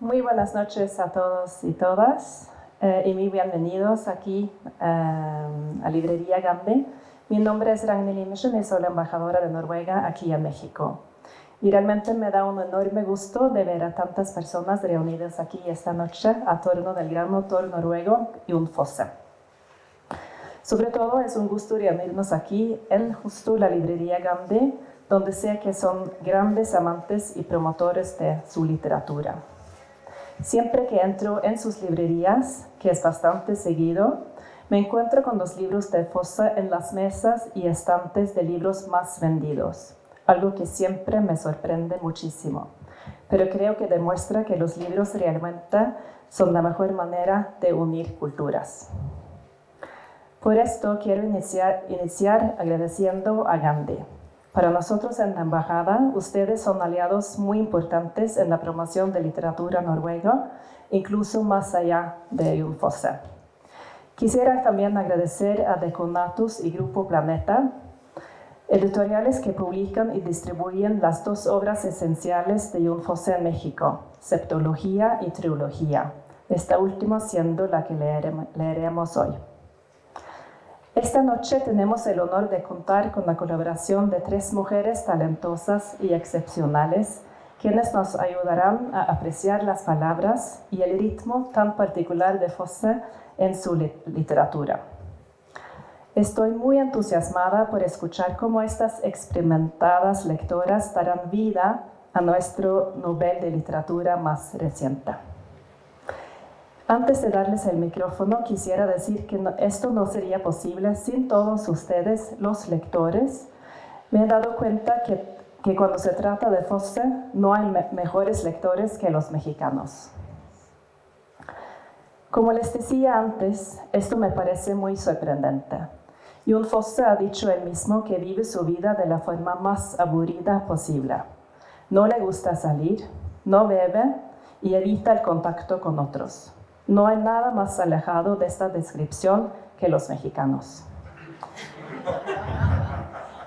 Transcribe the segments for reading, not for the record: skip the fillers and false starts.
Muy buenas noches a todos y todas y muy bienvenidos aquí a Librería Gambe. Mi nombre es Ragnhild Imersen y soy la embajadora de Noruega aquí en México. Y realmente me da un enorme gusto de ver a tantas personas reunidas aquí esta noche a torno del gran autor noruego Jon Fosse. Sobre todo es un gusto reunirnos aquí en justo la Librería Gambe, donde sé que son grandes amantes y promotores de su literatura. Siempre que entro en sus librerías, que es bastante seguido, me encuentro con los libros de Fosse en las mesas y estantes de libros más vendidos, algo que siempre me sorprende muchísimo, pero creo que demuestra que los libros realmente son la mejor manera de unir culturas. Por esto quiero iniciar agradeciendo a Gambe. Para nosotros en la embajada, ustedes son aliados muy importantes en la promoción de literatura noruega, incluso más allá de Jon Fosse. Quisiera también agradecer a Deconatus y Grupo Planeta, editoriales que publican y distribuyen las dos obras esenciales de Jon Fosse en México, Septología y Trilogía, esta última siendo la que leeremos hoy. Esta noche tenemos el honor de contar con la colaboración de tres mujeres talentosas y excepcionales, quienes nos ayudarán a apreciar las palabras y el ritmo tan particular de Fosse en su literatura. Estoy muy entusiasmada por escuchar cómo estas experimentadas lectoras darán vida a nuestro Nobel de Literatura más reciente. Antes de darles el micrófono, quisiera decir que esto no sería posible sin todos ustedes, los lectores. Me he dado cuenta que cuando se trata de Fosse, no hay mejores lectores que los mexicanos. Como les decía antes, esto me parece muy sorprendente. Jon Fosse ha dicho él mismo que vive su vida de la forma más aburrida posible. No le gusta salir, no bebe y evita el contacto con otros. No hay nada más alejado de esta descripción que los mexicanos.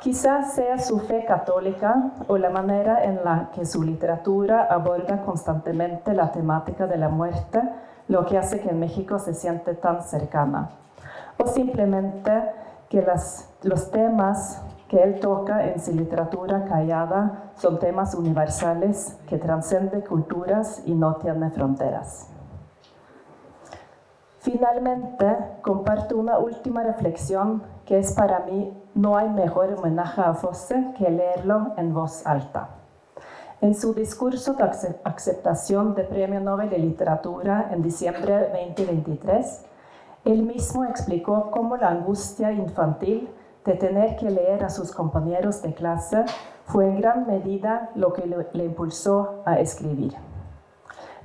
Quizás sea su fe católica o la manera en la que su literatura aborda constantemente la temática de la muerte lo que hace que en México se siente tan cercana. O simplemente que los temas que él toca en su literatura callada son temas universales que trascienden culturas y no tienen fronteras. Finalmente, comparto una última reflexión que es para mí: no hay mejor homenaje a Fosse que leerlo en voz alta. En su discurso de aceptación del Premio Nobel de Literatura en diciembre de 2023, él mismo explicó cómo la angustia infantil de tener que leer a sus compañeros de clase fue en gran medida lo que le impulsó a escribir.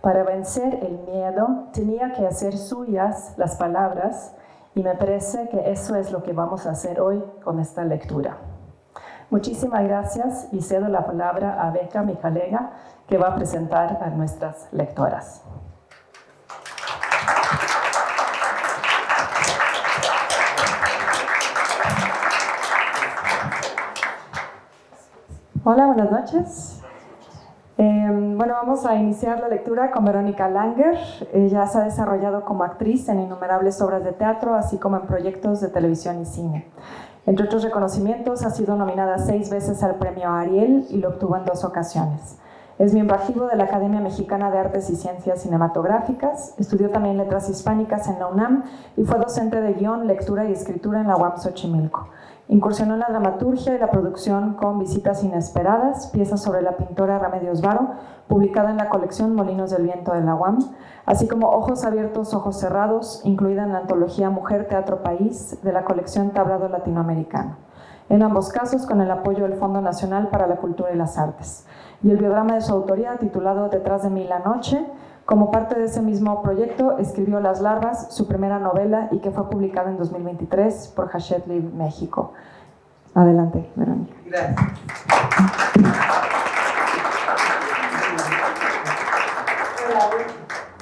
Para vencer el miedo, tenía que hacer suyas las palabras y me parece que eso es lo que vamos a hacer hoy con esta lectura. Muchísimas gracias y cedo la palabra a Becca, mi colega, que va a presentar a nuestras lectoras. Hola, buenas noches. Vamos a iniciar la lectura con Verónica Langer. Ella se ha desarrollado como actriz en innumerables obras de teatro, así como en proyectos de televisión y cine. Entre otros reconocimientos, ha sido nominada 6 veces al Premio Ariel y lo obtuvo en 2 ocasiones. Es miembro activo de la Academia Mexicana de Artes y Ciencias Cinematográficas, estudió también Letras Hispánicas en la UNAM y fue docente de guión, lectura y escritura en la UAM Xochimilco. Incursionó en la dramaturgia y la producción con Visitas Inesperadas, pieza sobre la pintora Remedios Varo, publicada en la colección Molinos del Viento de la UAM, así como Ojos Abiertos, Ojos Cerrados, incluida en la antología Mujer, Teatro, País, de la colección Tablado Latinoamericano. En ambos casos con el apoyo del Fondo Nacional para la Cultura y las Artes. Y el biodrama de su autoría, titulado Detrás de mí la noche, como parte de ese mismo proyecto, escribió Las Larvas, su primera novela, y que fue publicada en 2023 por Hachette Livre México. Adelante, Verónica. Gracias. Hola,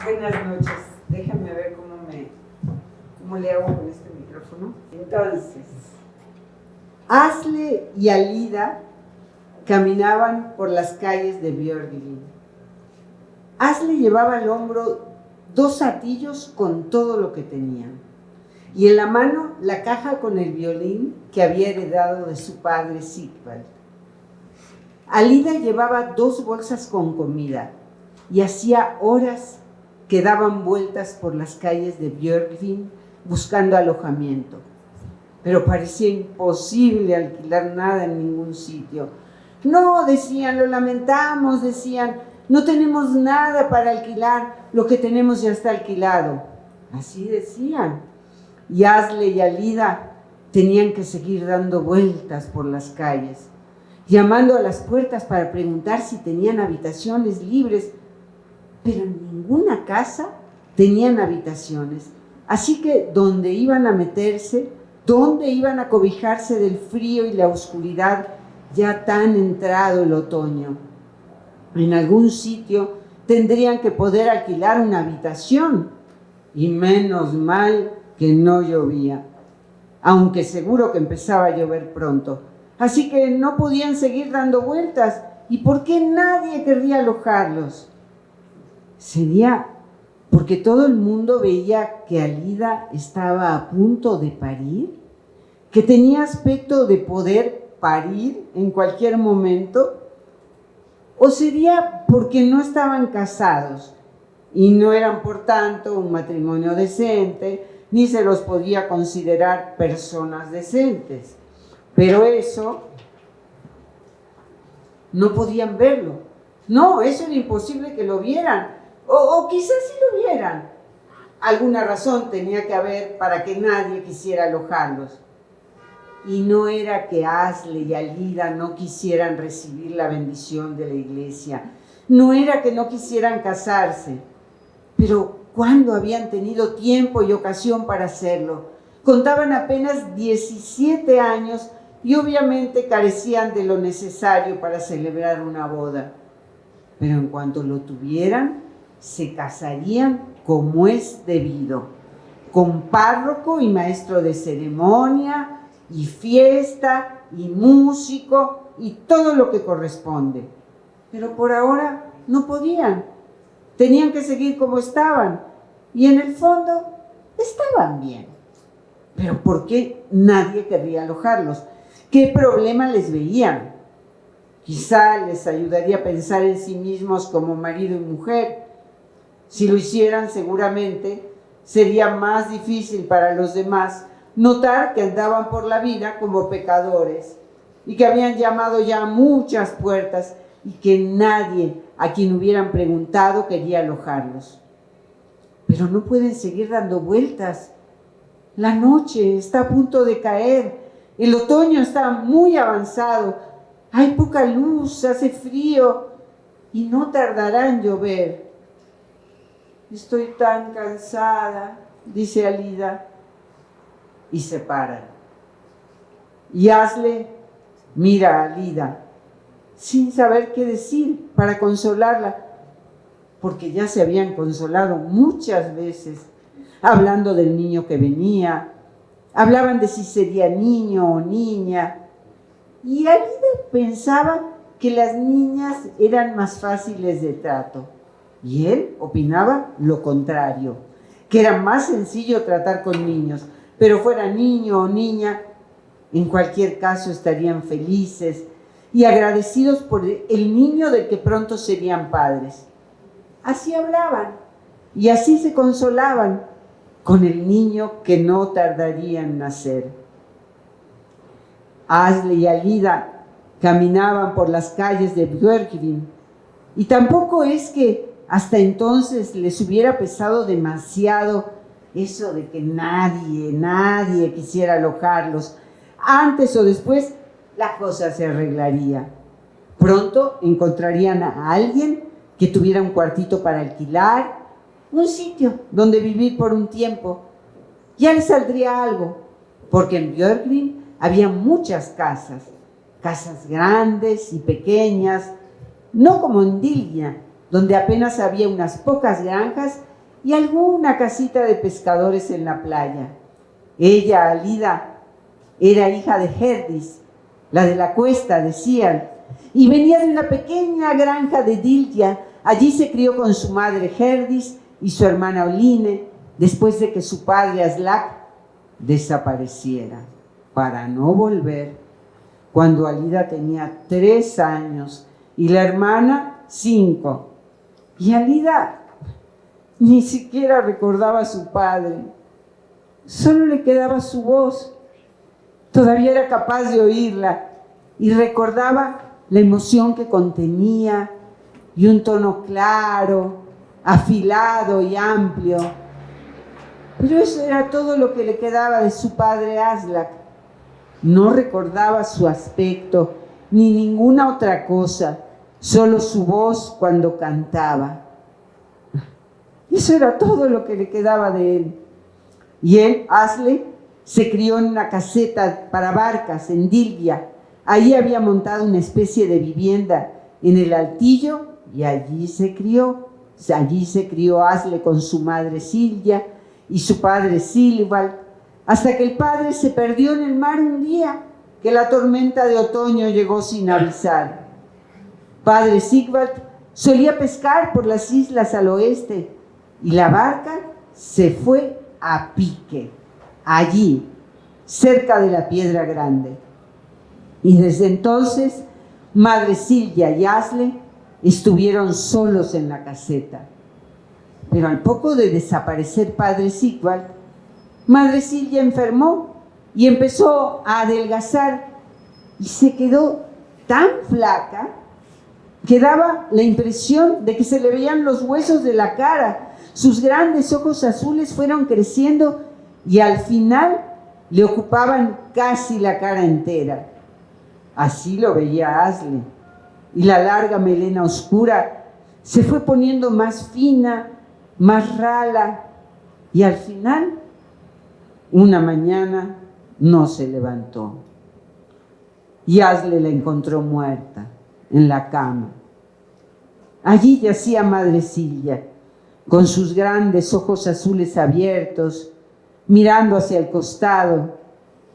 buenas noches. Déjenme ver cómo le hago con este micrófono. Entonces, Asle y Alida caminaban por las calles de Björgvin. Asle llevaba al hombro 2 atillos con todo lo que tenían, y en la mano la caja con el violín que había heredado de su padre Sigvald. Alida llevaba 2 bolsas con comida, y hacía horas que daban vueltas por las calles de Björkvin buscando alojamiento. Pero parecía imposible alquilar nada en ningún sitio. No, decían, lo lamentamos, decían, no tenemos nada para alquilar, lo que tenemos ya está alquilado. Así decían. Y Asle y Alida tenían que seguir dando vueltas por las calles, llamando a las puertas para preguntar si tenían habitaciones libres, pero en ninguna casa tenían habitaciones. Así que ¿dónde iban a meterse? ¿Dónde iban a cobijarse del frío y la oscuridad ya tan entrado el otoño? En algún sitio tendrían que poder alquilar una habitación, y menos mal que no llovía, aunque seguro que empezaba a llover pronto. Así que no podían seguir dando vueltas. ¿Y por qué nadie querría alojarlos? ¿Sería porque todo el mundo veía que Alida estaba a punto de parir? ¿Que tenía aspecto de poder parir en cualquier momento? ¿O sería porque no estaban casados y no eran, por tanto, un matrimonio decente, ni se los podía considerar personas decentes? Pero eso no podían verlo. No, eso era imposible que lo vieran. O quizás sí lo vieran. Alguna razón tenía que haber para que nadie quisiera alojarlos. Y no era que Asle y Alida no quisieran recibir la bendición de la iglesia. No era que no quisieran casarse. Pero ¿cuándo habían tenido tiempo y ocasión para hacerlo? Contaban apenas 17 años y obviamente carecían de lo necesario para celebrar una boda. Pero en cuanto lo tuvieran, se casarían como es debido, con párroco y maestro de ceremonia, y fiesta, y músico, y todo lo que corresponde. Pero por ahora no podían. Tenían que seguir como estaban, y en el fondo estaban bien. Pero ¿por qué nadie querría alojarlos? ¿Qué problema les veían? Quizá les ayudaría a pensar en sí mismos como marido y mujer. Si lo hicieran, seguramente sería más difícil para los demás notar que andaban por la vida como pecadores y que habían llamado ya a muchas puertas y que nadie a quien hubieran preguntado quería alojarlos. Pero no pueden seguir dando vueltas. La noche está a punto de caer, el otoño está muy avanzado, hay poca luz, hace frío y no tardará en llover. Estoy tan cansada, dice Alida, y se paran. Y Asle mira a Alida sin saber qué decir para consolarla, porque ya se habían consolado muchas veces, hablando del niño que venía, hablaban de si sería niño o niña, y Alida pensaba que las niñas eran más fáciles de trato, y él opinaba lo contrario, que era más sencillo tratar con niños, pero fuera niño o niña, en cualquier caso estarían felices y agradecidos por el niño del que pronto serían padres. Así hablaban y así se consolaban con el niño que no tardaría en nacer. Asle y Alida caminaban por las calles de Björkvin y tampoco es que hasta entonces les hubiera pesado demasiado eso de que nadie quisiera alojarlos. Antes o después la cosa se arreglaría. Pronto encontrarían a alguien que tuviera un cuartito para alquilar, un sitio donde vivir por un tiempo. Ya les saldría algo, porque en Björkvin había muchas casas grandes y pequeñas, no como en Dilja, donde apenas había unas pocas granjas y alguna casita de pescadores en la playa. Ella, Alida, era hija de Herdis, la de la cuesta, decían, y venía de una pequeña granja de Dilja, Allí se crió con su madre Herdis y su hermana Oline, después de que su padre Aslak desapareciera, para no volver cuando Alida tenía 3 años y la hermana 5. Y Alida ni siquiera recordaba a su padre, solo le quedaba su voz. Todavía era capaz de oírla y recordaba la emoción que contenía y un tono claro, afilado y amplio. Pero eso era todo lo que le quedaba de su padre Aslak. No recordaba su aspecto ni ninguna otra cosa, solo su voz cuando cantaba. Eso era todo lo que le quedaba de él. Y él, Asle, se crió en una caseta para barcas en Dilbia. Ahí había montado una especie de vivienda en el altillo y allí se crió. Allí se crió Asle con su madre Silvia y su padre Silvald, hasta que el padre se perdió en el mar un día que la tormenta de otoño llegó sin avisar. Padre Sigvald solía pescar por las islas al oeste y la barca se fue a pique, allí, cerca de la Piedra Grande. Y desde entonces, Madre Silvia y Asle estuvieron solos en la caseta. Pero al poco de desaparecer Padre Sigvald, Madre Silvia enfermó y empezó a adelgazar y se quedó tan flaca que daba la impresión de que se le veían los huesos de la cara. Sus grandes ojos azules fueron creciendo y al final le ocupaban casi la cara entera. Así lo veía Asle, y la larga melena oscura se fue poniendo más fina, más rala, y al final, una mañana, no se levantó. Y Asle la encontró muerta en la cama. Allí yacía Madre Silvia, con sus grandes ojos azules abiertos, mirando hacia el costado,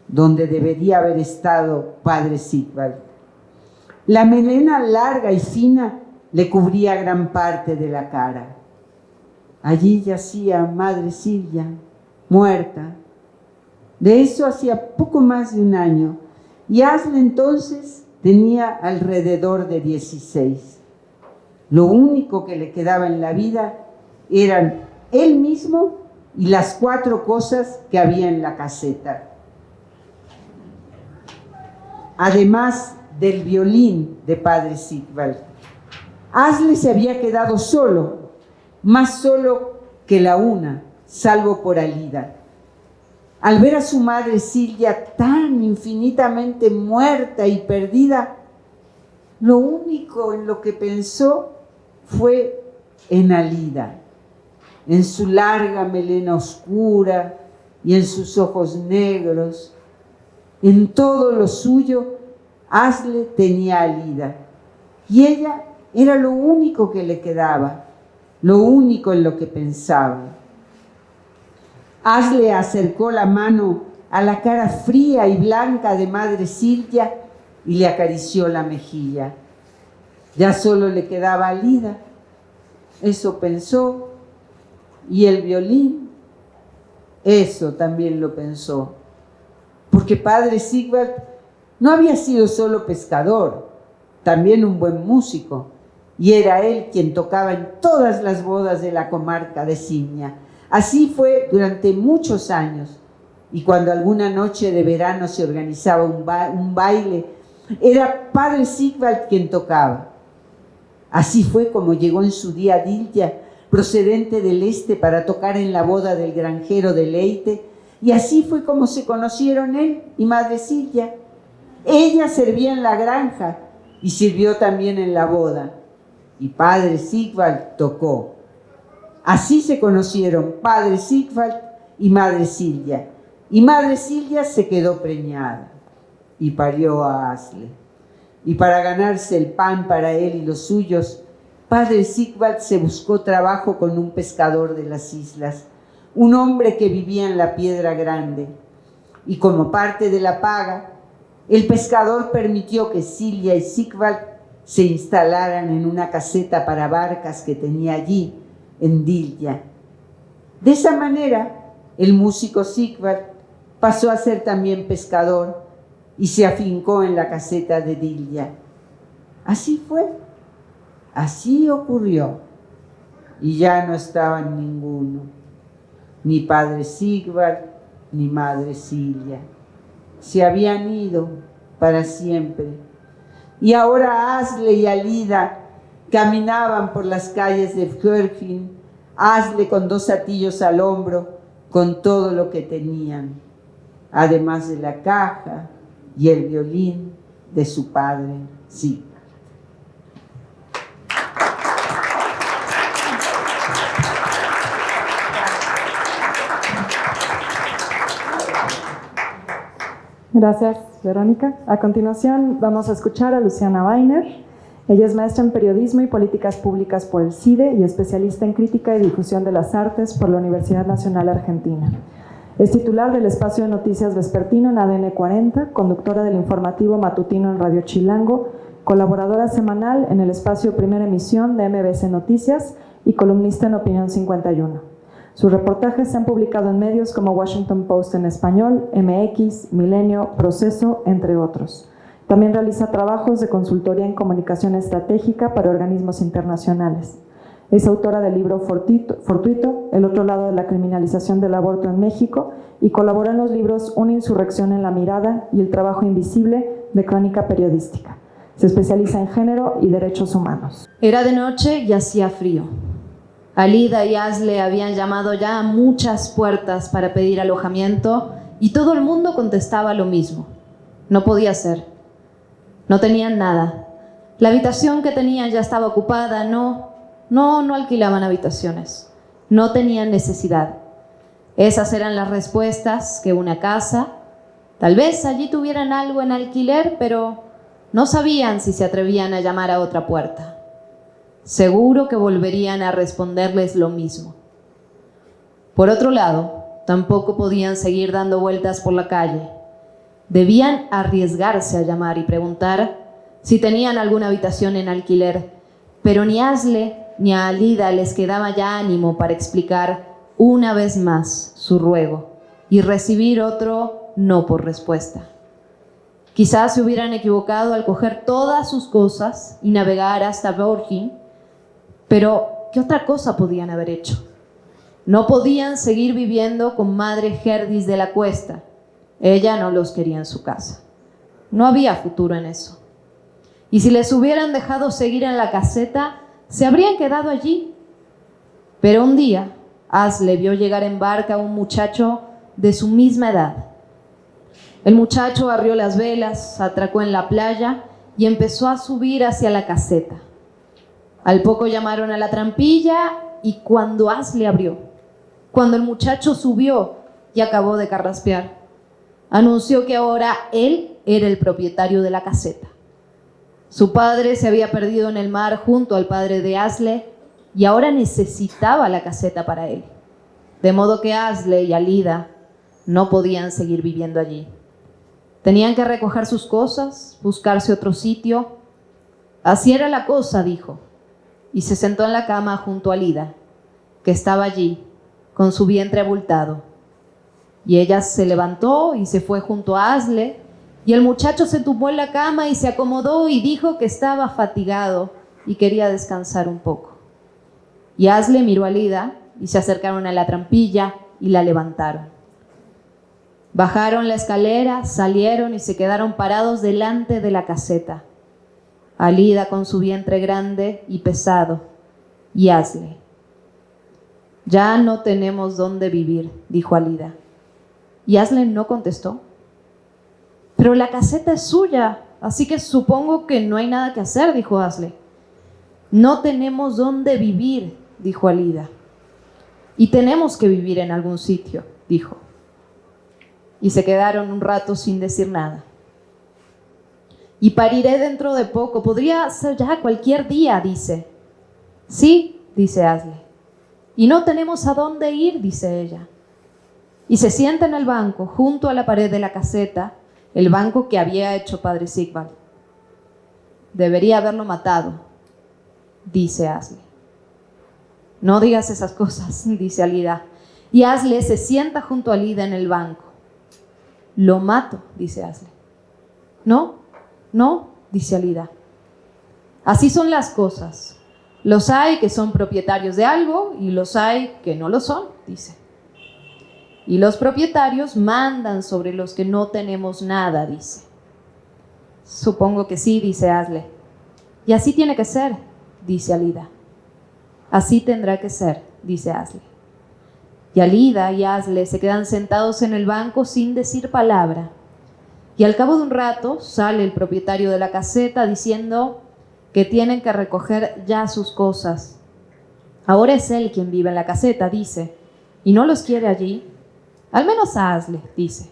donde debería haber estado Padre Sigvald. La melena larga y fina le cubría gran parte de la cara. Allí yacía Madre Silvia, muerta. De eso hacía poco más de un año, y Asle entonces tenía alrededor de 16. Lo único que le quedaba en la vida eran él mismo y las 4 cosas que había en la caseta. Además del violín de Padre Sigvald, Asle se había quedado solo, más solo que la una, salvo por Alida. Al ver a su madre Silvia tan infinitamente muerta y perdida, lo único en lo que pensó fue en Alida, en su larga melena oscura y en sus ojos negros. En todo lo suyo, Asle tenía a Alida, y ella era lo único que le quedaba, lo único en lo que pensaba. Asle acercó la mano a la cara fría y blanca de Madre Silvia y le acarició la mejilla. Ya solo le quedaba Alida, eso pensó, y el violín, eso también lo pensó, porque Padre Sigvald no había sido solo pescador, también un buen músico, y era él quien tocaba en todas las bodas de la comarca de Simia. Así fue durante muchos años, y cuando alguna noche de verano se organizaba un baile, era Padre Sigvald quien tocaba. Así fue como llegó en su día a Dilbia, procedente del este, para tocar en la boda del granjero de Leite, y así fue como se conocieron él y Madre Silvia. Ella servía en la granja y sirvió también en la boda, y Padre Sigvald tocó. Así se conocieron Padre Sigvald y Madre Silvia, y Madre Silvia se quedó preñada y parió a Asle. Y para ganarse el pan para él y los suyos, Padre Sigvald se buscó trabajo con un pescador de las islas, un hombre que vivía en la Piedra Grande. Y como parte de la paga, el pescador permitió que Silvia y Sigvald se instalaran en una caseta para barcas que tenía allí, en Dilya. De esa manera, el músico Sigvard pasó a ser también pescador y se afincó en la caseta de Dilya. Así fue, así ocurrió. Y ya no estaban ninguno, ni padre Sigvard, ni madre Silja. Se habían ido para siempre. Y ahora Asle y Alida caminaban por las calles de Fjörgyn, Asle con 2 atillos al hombro, con todo lo que tenían, además de la caja y el violín de su padre Sigvard. Gracias, Verónica. A continuación vamos a escuchar a Luciana Weiner. Ella es maestra en periodismo y políticas públicas por el CIDE y especialista en crítica y difusión de las artes por la Universidad Nacional Argentina. Es titular del espacio de noticias vespertino en ADN 40, conductora del informativo matutino en Radio Chilango, colaboradora semanal en el espacio Primera Emisión de MBC Noticias y columnista en Opinión 51. Sus reportajes se han publicado en medios como Washington Post en español, MX, Milenio, Proceso, entre otros. También realiza trabajos de consultoría en comunicación estratégica para organismos internacionales. Es autora del libro Fortuito, El otro lado de la criminalización del aborto en México, y colabora en los libros Una insurrección en la mirada y El trabajo invisible de crónica periodística. Se especializa en género y derechos humanos. Era de noche y hacía frío. Alida y Asle habían llamado ya a muchas puertas para pedir alojamiento y todo el mundo contestaba lo mismo. No podía ser. No tenían nada. La habitación que tenían ya estaba ocupada. No alquilaban habitaciones. No tenían necesidad. Esas eran las respuestas que una casa. Tal vez allí tuvieran algo en alquiler, pero no sabían si se atrevían a llamar a otra puerta. Seguro que volverían a responderles lo mismo. Por otro lado, tampoco podían seguir dando vueltas por la calle. Debían arriesgarse a llamar y preguntar si tenían alguna habitación en alquiler, pero ni a Asle ni a Alida les quedaba ya ánimo para explicar una vez más su ruego y recibir otro no por respuesta. Quizás se hubieran equivocado al coger todas sus cosas y navegar hasta Fjörgyn, pero ¿qué otra cosa podían haber hecho? No podían seguir viviendo con madre Herdis de la Cuesta. Ella no los quería en su casa. No había futuro en eso. Y si les hubieran dejado seguir en la caseta, se habrían quedado allí. Pero un día, Asle vio llegar en barca a un muchacho de su misma edad. El muchacho arrió las velas, atracó en la playa y empezó a subir hacia la caseta. Al poco llamaron a la trampilla y cuando Asle abrió, cuando el muchacho subió y acabó de carraspear, anunció que ahora él era el propietario de la caseta. Su padre se había perdido en el mar junto al padre de Asle y ahora necesitaba la caseta para él. De modo que Asle y Alida no podían seguir viviendo allí. Tenían que recoger sus cosas, buscarse otro sitio. Así era la cosa, dijo. Y se sentó en la cama junto a Alida, que estaba allí, con su vientre abultado. Y ella se levantó y se fue junto a Asle, y el muchacho se tumbó en la cama y se acomodó y dijo que estaba fatigado y quería descansar un poco. Y Asle miró a Alida y se acercaron a la trampilla y la levantaron. Bajaron la escalera, salieron y se quedaron parados delante de la caseta. Alida con su vientre grande y pesado, y Asle. Ya no tenemos dónde vivir, dijo Alida. Y Asle no contestó. Pero la caseta es suya, así que supongo que no hay nada que hacer, dijo Asle. No tenemos dónde vivir, dijo Alida. Y tenemos que vivir en algún sitio, dijo. Y se quedaron un rato sin decir nada. Y pariré dentro de poco. Podría ser ya cualquier día, dice. Sí, dice Asle. Y no tenemos a dónde ir, dice ella. Y se sienta en el banco, junto a la pared de la caseta, el banco que había hecho padre Sigvard. debería haberlo matado, dice Asle. No digas esas cosas, dice Alida. Y Asle se sienta junto a Alida en el banco. Lo mato, dice Asle. No, dice Alida. Así son las cosas. Los hay que son propietarios de algo y los hay que no lo son, dice. Y los propietarios mandan sobre los que no tenemos nada, dice. Supongo que sí, dice Asle. Y así tiene que ser, dice Alida. Así tendrá que ser, dice Asle. Y Alida y Asle se quedan sentados en el banco sin decir palabra. Y al cabo de un rato sale el propietario de la caseta diciendo que tienen que recoger ya sus cosas. Ahora es él quien vive en la caseta, dice, y no los quiere allí. Al menos a Asle, dice.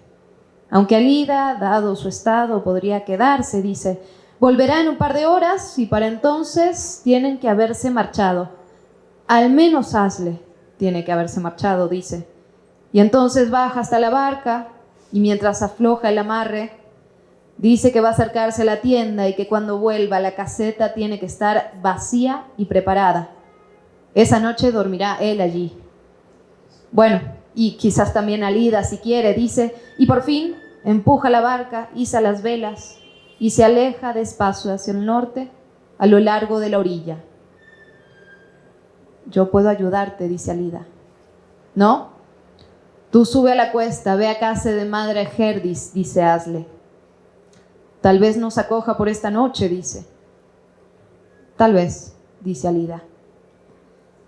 Aunque Alida, dado su estado, podría quedarse, dice, volverá en un par de horas y para entonces tienen que haberse marchado. Al menos Asle tiene que haberse marchado, dice. Y entonces baja hasta la barca y mientras afloja el amarre, dice que va a acercarse a la tienda y que cuando vuelva la caseta tiene que estar vacía y preparada. Esa noche dormirá él allí. Bueno, y quizás también Alida si quiere, dice, y por fin empuja la barca, iza las velas y se aleja despacio hacia el norte a lo largo de la orilla. Yo puedo ayudarte, dice Alida. ¿No? Tú sube a la cuesta, ve a casa de Madre Herdis, dice Asle. Tal vez nos acoja por esta noche, dice. Tal vez, dice Alida.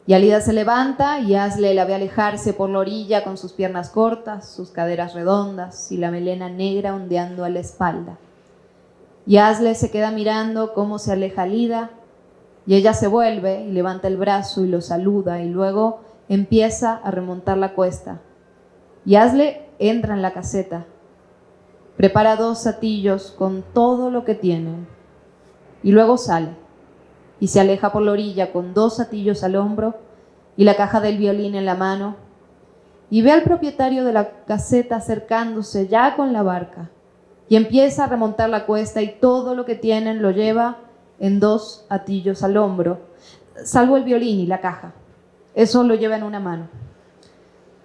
Y Alida se levanta y Asle la ve alejarse por la orilla con sus piernas cortas, sus caderas redondas y la melena negra ondeando a la espalda. Y Asle se queda mirando cómo se aleja Alida y ella se vuelve y levanta el brazo y lo saluda y luego empieza a remontar la cuesta. Y Asle entra en la caseta, prepara 2 satillos con todo lo que tienen y luego sale. Y se aleja por la orilla con 2 satillos al hombro y la caja del violín en la mano, y ve al propietario de la caseta acercándose ya con la barca, y empieza a remontar la cuesta y todo lo que tienen lo lleva en 2 atillos al hombro, salvo el violín y la caja. Eso lo lleva en una mano.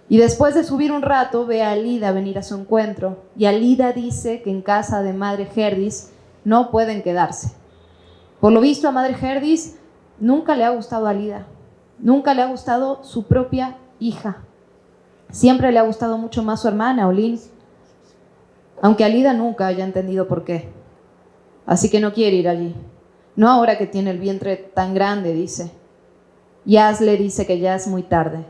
Y después de subir un rato ve a Alida venir a su encuentro, y Alida dice que en casa de Madre Herdis no pueden quedarse. Por lo visto a Madre Herdis nunca le ha gustado a Alida, nunca le ha gustado su propia hija. Siempre le ha gustado mucho más su hermana, Olin, aunque Alida nunca haya entendido por qué. Así que no quiere ir allí, no ahora que tiene el vientre tan grande, dice. Y Asle dice que ya es muy tarde.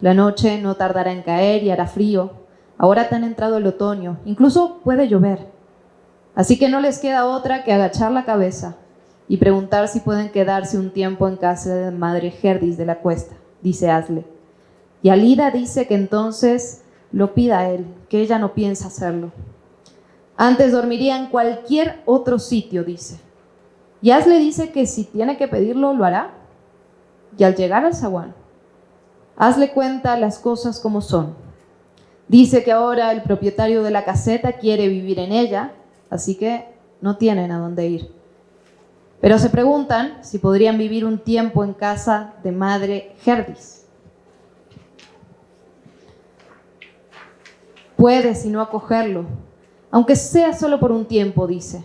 La noche no tardará en caer y hará frío. Ahora tan entrado el otoño, incluso puede llover. Así que no les queda otra que agachar la cabeza y preguntar si pueden quedarse un tiempo en casa de Madre Herdis de la cuesta, dice Asle. Y Alida dice que entonces lo pida a él, que ella no piensa hacerlo. Antes dormiría en cualquier otro sitio, dice. Y Asle dice que si tiene que pedirlo, lo hará. Y al llegar al zaguán, Asle cuenta las cosas como son. Dice que ahora el propietario de la caseta quiere vivir en ella, así que no tienen a dónde ir. Pero se preguntan si podrían vivir un tiempo en casa de Madre Herdis. Puede, si no acogerlo, aunque sea solo por un tiempo, dice.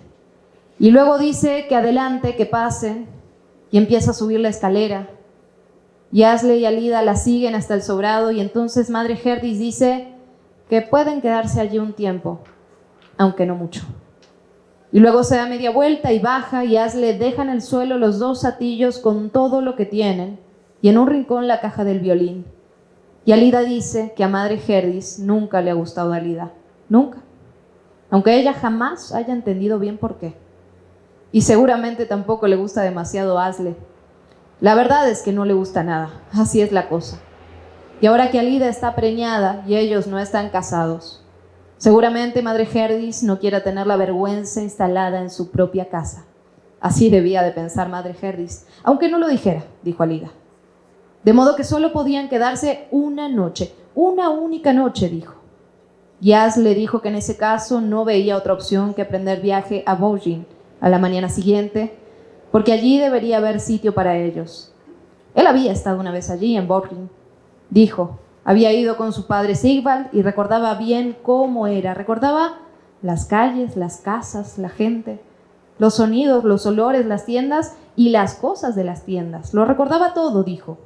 Y luego dice que adelante, que pasen, y empieza a subir la escalera. Y Asle y Alida la siguen hasta el sobrado, y entonces Madre Herdis dice que pueden quedarse allí un tiempo, aunque no mucho. Y luego se da media vuelta y baja, y Asle deja en el suelo los 2 satillos con todo lo que tienen, y en un rincón la caja del violín. Y Alida dice que a Madre Herdis nunca le ha gustado Alida, nunca, aunque ella jamás haya entendido bien por qué. Y seguramente tampoco le gusta demasiado a Asle. La verdad es que no le gusta nada, así es la cosa. Y ahora que Alida está preñada y ellos no están casados, seguramente Madre Herdis no quiera tener la vergüenza instalada en su propia casa. Así debía de pensar Madre Herdis, aunque no lo dijera, dijo Alida. De modo que solo podían quedarse una noche, una única noche, dijo. Y Asle dijo que en ese caso no veía otra opción que emprender viaje a Bojin a la mañana siguiente, porque allí debería haber sitio para ellos. Él había estado una vez allí, en Borgling. Dijo, había ido con su padre Sigvald y recordaba bien cómo era. Recordaba las calles, las casas, la gente, los sonidos, los olores, las tiendas y las cosas de las tiendas. Lo recordaba todo, dijo.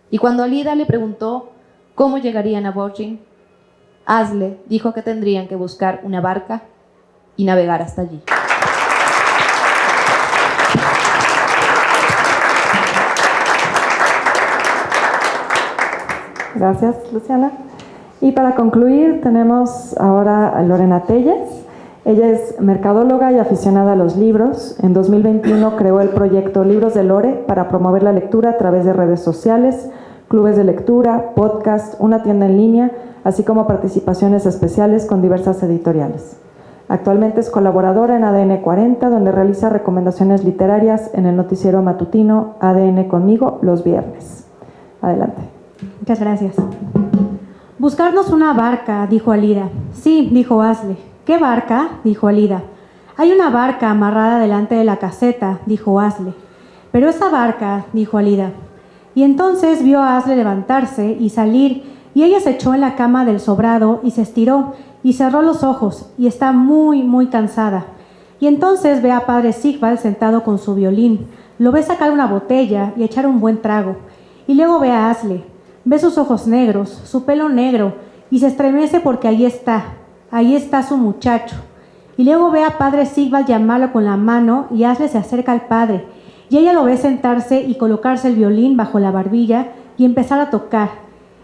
Y cuando Alida le preguntó cómo llegarían a Borgling, Asle dijo que tendrían que buscar una barca y navegar hasta allí. Gracias, Luciana. Y para concluir, tenemos ahora a Lorena Telles. Ella es mercadóloga y aficionada a los libros. En 2021 creó el proyecto Libros de Lore para promover la lectura a través de redes sociales, clubes de lectura, podcast, una tienda en línea, así como participaciones especiales con diversas editoriales. Actualmente es colaboradora en ADN 40, donde realiza recomendaciones literarias en el noticiero matutino ADN Conmigo los viernes. Adelante. Muchas gracias. Buscarnos una barca, dijo Alida. Sí, dijo Asle. ¿Qué barca? Dijo Alida. Hay una barca amarrada delante de la caseta, dijo Asle. Pero esa barca, dijo Alida. Y entonces vio a Asle levantarse y salir, y ella se echó en la cama del sobrado y se estiró y cerró los ojos y está muy, muy cansada. Y entonces ve a padre Sigvald sentado con su violín. Lo ve sacar una botella y echar un buen trago. Y luego ve a Asle. Ve sus ojos negros, su pelo negro, y se estremece porque ahí está su muchacho. Y luego ve a padre Sigvald llamarlo con la mano y Asle se acerca al padre. Y ella lo ve sentarse y colocarse el violín bajo la barbilla y empezar a tocar.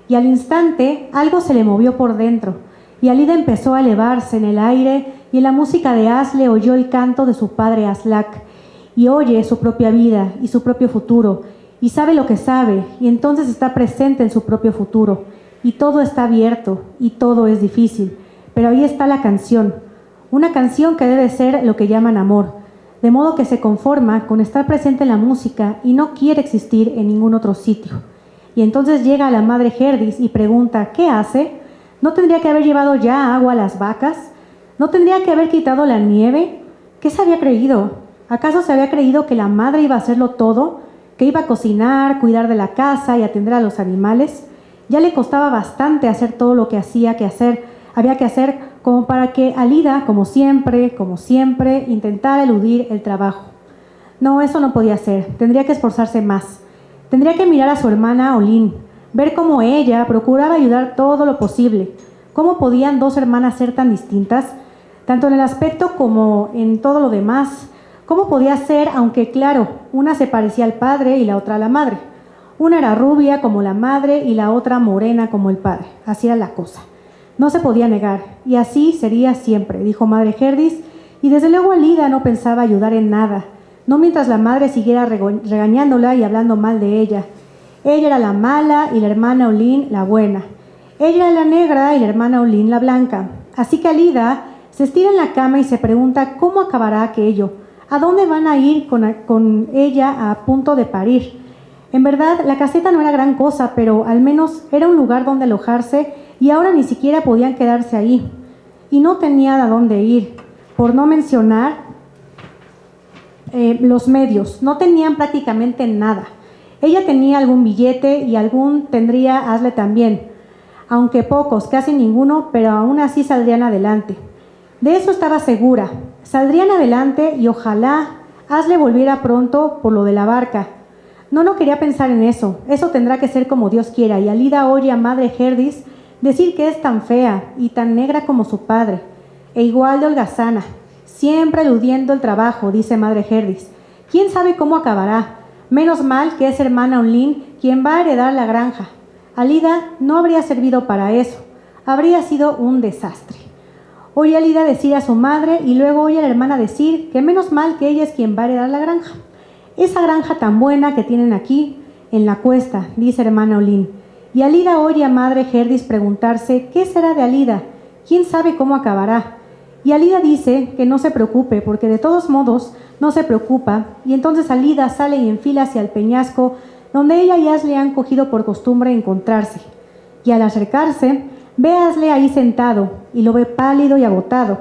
Y al instante algo se le movió por dentro. Y Alida empezó a elevarse en el aire y en la música de Asle oyó el canto de su padre Aslak. Y oye su propia vida y su propio futuro. Y sabe lo que sabe, y entonces está presente en su propio futuro. Y todo está abierto, y todo es difícil. Pero ahí está la canción. Una canción que debe ser lo que llaman amor. De modo que se conforma con estar presente en la música y no quiere existir en ningún otro sitio. Y entonces llega la madre Herdis y pregunta, ¿qué hace? ¿No tendría que haber llevado ya agua a las vacas? ¿No tendría que haber quitado la nieve? ¿Qué se había creído? ¿Acaso se había creído que la madre iba a hacerlo todo? ¿Que iba a cocinar, cuidar de la casa y atender a los animales? Ya le costaba bastante hacer todo lo que había que hacer como para que Alida, como siempre, intentara eludir el trabajo. No, eso no podía ser. Tendría que esforzarse más. Tendría que mirar a su hermana Olin, ver cómo ella procuraba ayudar todo lo posible. ¿Cómo podían dos hermanas ser tan distintas, tanto en el aspecto como en todo lo demás? ¿Cómo podía ser, aunque claro, una se parecía al padre y la otra a la madre? Una era rubia como la madre y la otra morena como el padre. Así era la cosa. No se podía negar, y así sería siempre, dijo madre Herdis, y desde luego Alida no pensaba ayudar en nada, no mientras la madre siguiera regañándola y hablando mal de ella. Ella era la mala y la hermana Olin la buena. Ella era la negra y la hermana Olin la blanca. Así que Alida se estira en la cama y se pregunta cómo acabará aquello. ¿A dónde van a ir con ella a punto de parir? En verdad, la caseta no era gran cosa, pero al menos era un lugar donde alojarse y ahora ni siquiera podían quedarse ahí. Y no tenían a dónde ir, por no mencionar los medios. No tenían prácticamente nada. Ella tenía algún billete y algún tendría Asle también, aunque pocos, casi ninguno, pero aún así saldrían adelante. De eso estaba segura. Saldrían adelante y ojalá Asle volviera pronto por lo de la barca. No quería pensar en eso. Eso tendrá que ser como Dios quiera. Y Alida oye a madre Herdis decir que es tan fea y tan negra como su padre, e igual de holgazana, siempre eludiendo el trabajo, dice madre Herdis. ¿Quién sabe cómo acabará? Menos mal que es hermana Olin quien va a heredar la granja. Alida no habría servido para eso. Habría sido un desastre. Oye a Alida decir a su madre y luego oye a la hermana decir que menos mal que ella es quien va a heredar la granja. Esa granja tan buena que tienen aquí, en la cuesta, dice hermana Olin. Y Alida oye a madre Herdis preguntarse ¿qué será de Alida? ¿Quién sabe cómo acabará? Y Alida dice que no se preocupe, porque de todos modos no se preocupa. Y entonces Alida sale y enfila hacia el peñasco, donde ella y Asle han cogido por costumbre encontrarse. Y al acercarse, ve a Asle ahí sentado, y lo ve pálido y agotado.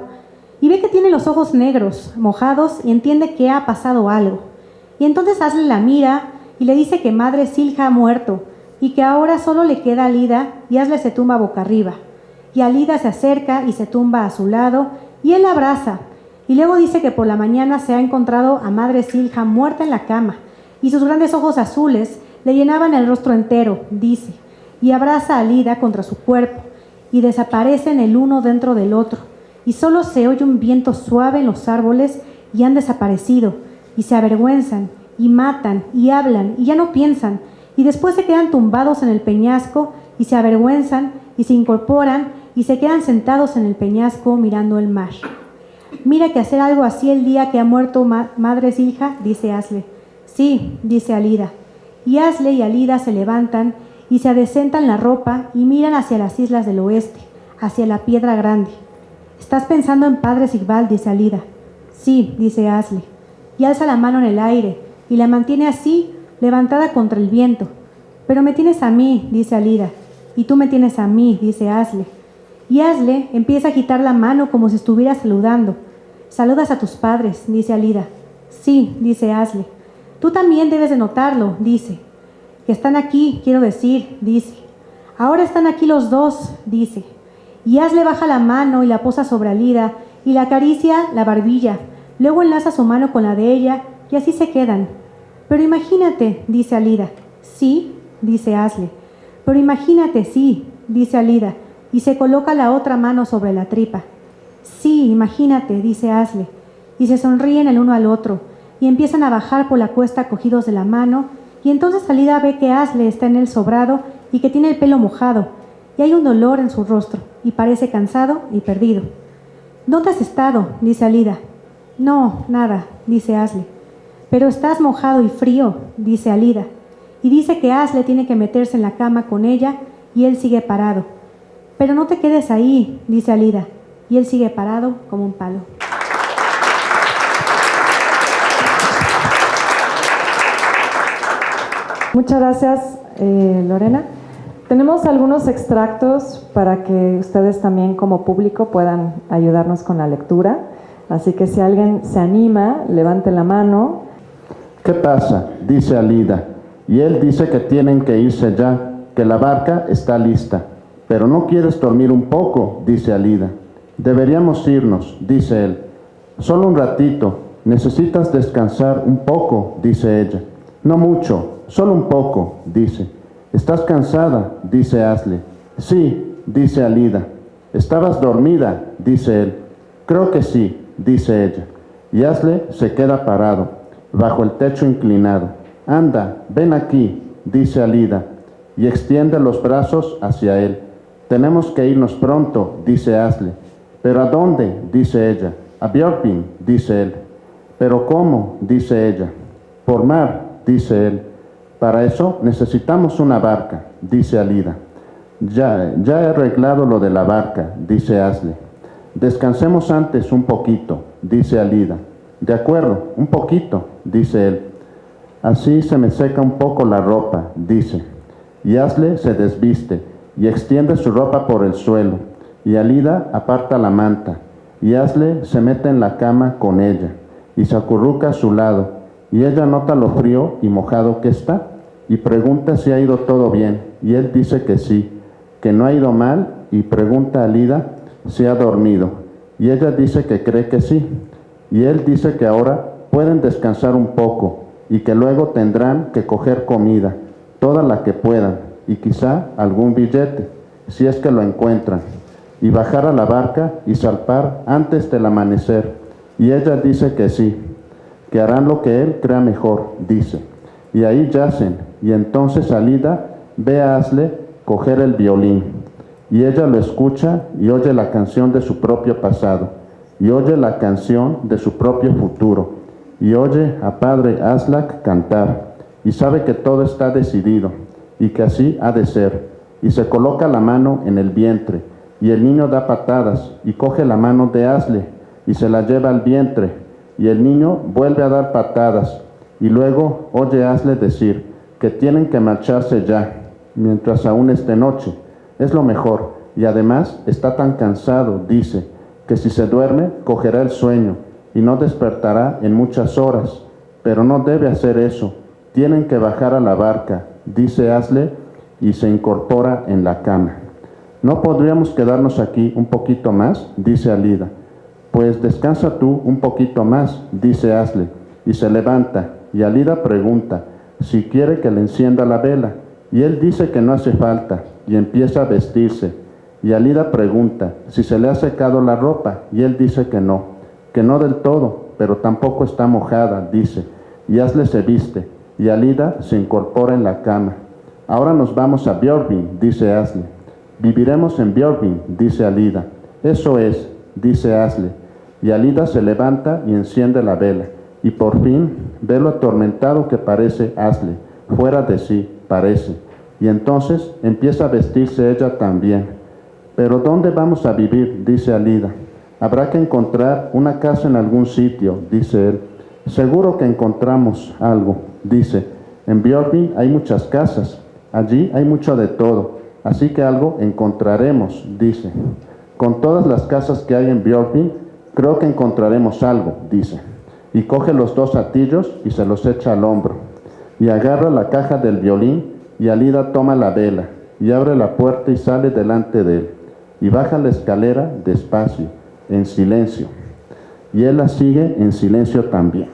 y ve que tiene los ojos negros, mojados, y entiende que ha pasado algo. Y entonces Asle la mira y le dice que Madre Silja ha muerto y que ahora solo le queda Alida, y Asle se tumba boca arriba. Y Alida se acerca y se tumba a su lado y él la abraza. Y luego dice que por la mañana se ha encontrado a Madre Silja muerta en la cama y sus grandes ojos azules le llenaban el rostro entero, dice, y abraza a Alida contra su cuerpo y desaparecen el uno dentro del otro. Y solo se oye un viento suave en los árboles y han desaparecido y se avergüenzan y matan y hablan y ya no piensan y después se quedan tumbados en el peñasco y se avergüenzan y se incorporan y se quedan sentados en el peñasco mirando el mar. Mira que hacer algo así el día que ha muerto Madre Silja, dice Asle. Sí, dice Alida. Y Asle y Alida se levantan y se adecentan la ropa y miran hacia las islas del oeste, hacia la Piedra Grande. ¿Estás pensando en Padre Sigval?, dice Alida. Sí, dice Asle. Y alza la mano en el aire y la mantiene así, levantada contra el viento. Pero me tienes a mí, dice Alida. Y tú me tienes a mí, dice Asle. Y Asle empieza a agitar la mano como si estuviera saludando. Saludas a tus padres, dice Alida. Sí, dice Asle. Tú también debes de notarlo, dice. Que están aquí, quiero decir, dice. Ahora están aquí los dos, dice. Y Asle baja la mano y la posa sobre Alida y la acaricia la barbilla. Luego enlaza su mano con la de ella y así se quedan. Pero imagínate, dice Alida. Sí, dice Asle. Pero imagínate, sí, dice Alida. Y se coloca la otra mano sobre la tripa. Sí, imagínate, dice Asle. Y se sonríen el uno al otro y empiezan a bajar por la cuesta cogidos de la mano. Y entonces Alida ve que Asle está en el sobrado y que tiene el pelo mojado. Y hay un dolor en su rostro y parece cansado y perdido. ¿Dónde has estado?, dice Alida. No, nada, dice Asle. Pero estás mojado y frío, dice Alida. Y dice que Asle tiene que meterse en la cama con ella y él sigue parado. Pero no te quedes ahí, dice Alida. Y él sigue parado como un palo. Muchas gracias, Lorena. Tenemos algunos extractos para que ustedes también como público puedan ayudarnos con la lectura. Así que si alguien se anima, levante la mano. ¿Qué pasa?, dice Alida. Y él dice que tienen que irse ya, que la barca está lista. Pero ¿no quieres dormir un poco?, dice Alida. Deberíamos irnos, dice él. Solo un ratito, necesitas descansar un poco, dice ella. No mucho, solo un poco, dice. ¿Estás cansada?, dice Asle. Sí, dice Alida. ¿Estabas dormida?, dice él. Creo que sí, dice ella. Y Asle se queda parado, bajo el techo inclinado. Anda, ven aquí, dice Alida, y extiende los brazos hacia él. Tenemos que irnos pronto, dice Asle. ¿Pero a dónde?, dice ella. A Björkvin, dice él. ¿Pero cómo?, dice ella. Por mar, dice él. Para eso necesitamos una barca, dice Alida. Ya he arreglado lo de la barca, dice Asle. Descansemos antes un poquito, dice Alida. De acuerdo, un poquito, dice él. Así se me seca un poco la ropa, dice. Y Asle se desviste y extiende su ropa por el suelo. Y Alida aparta la manta. Y Asle se mete en la cama con ella y se acurruca a su lado. Y ella nota lo frío y mojado que está y pregunta si ha ido todo bien. Y él dice que sí, que no ha ido mal, y pregunta a Alida si ha dormido. Y ella dice que cree que sí. Y él dice que ahora pueden descansar un poco y que luego tendrán que coger comida, toda la que puedan, y quizá algún billete, si es que lo encuentran, y bajar a la barca y zarpar antes del amanecer. Y ella dice que sí, que harán lo que él crea mejor, dice. Y ahí yacen, y entonces Alida ve a Asle coger el violín, y ella lo escucha y oye la canción de su propio pasado, y oye la canción de su propio futuro, y oye a Padre Aslak cantar, y sabe que todo está decidido, y que así ha de ser, y se coloca la mano en el vientre, y el niño da patadas, y coge la mano de Asle, y se la lleva al vientre, y el niño vuelve a dar patadas, y luego oye a Asle decir que tienen que marcharse ya, mientras aún es de noche. Es lo mejor, y además está tan cansado, dice, que si se duerme, cogerá el sueño y no despertará en muchas horas. Pero no debe hacer eso. Tienen que bajar a la barca, dice Asle, y se incorpora en la cama. ¿No podríamos quedarnos aquí un poquito más?, dice Alida. Pues descansa tú un poquito más, dice Asle, y se levanta, y Alida pregunta si quiere que le encienda la vela, y él dice que no hace falta, y empieza a vestirse, y Alida pregunta si se le ha secado la ropa, y él dice que no del todo, pero tampoco está mojada, dice, y Asle se viste, y Alida se incorpora en la cama. Ahora nos vamos a Björgvin, dice Asle. Viviremos en Björgvin, dice Alida. Eso es, dice Asle, y Alida se levanta y enciende la vela, y por fin ve lo atormentado que parece Asle, fuera de sí, parece, y entonces empieza a vestirse ella también. ¿Pero dónde vamos a vivir?, dice Alida. Habrá que encontrar una casa en algún sitio, dice él. Seguro que encontramos algo, dice. En Björgvin hay muchas casas, allí hay mucho de todo, así que algo encontraremos, dice. Con todas las casas que hay en Björgvin, creo que encontraremos algo, dice. Y coge los 2 atillos y se los echa al hombro. Y agarra la caja del violín, y Alida toma la vela, y abre la puerta y sale delante de él. Y baja la escalera despacio, en silencio. Y él la sigue en silencio también.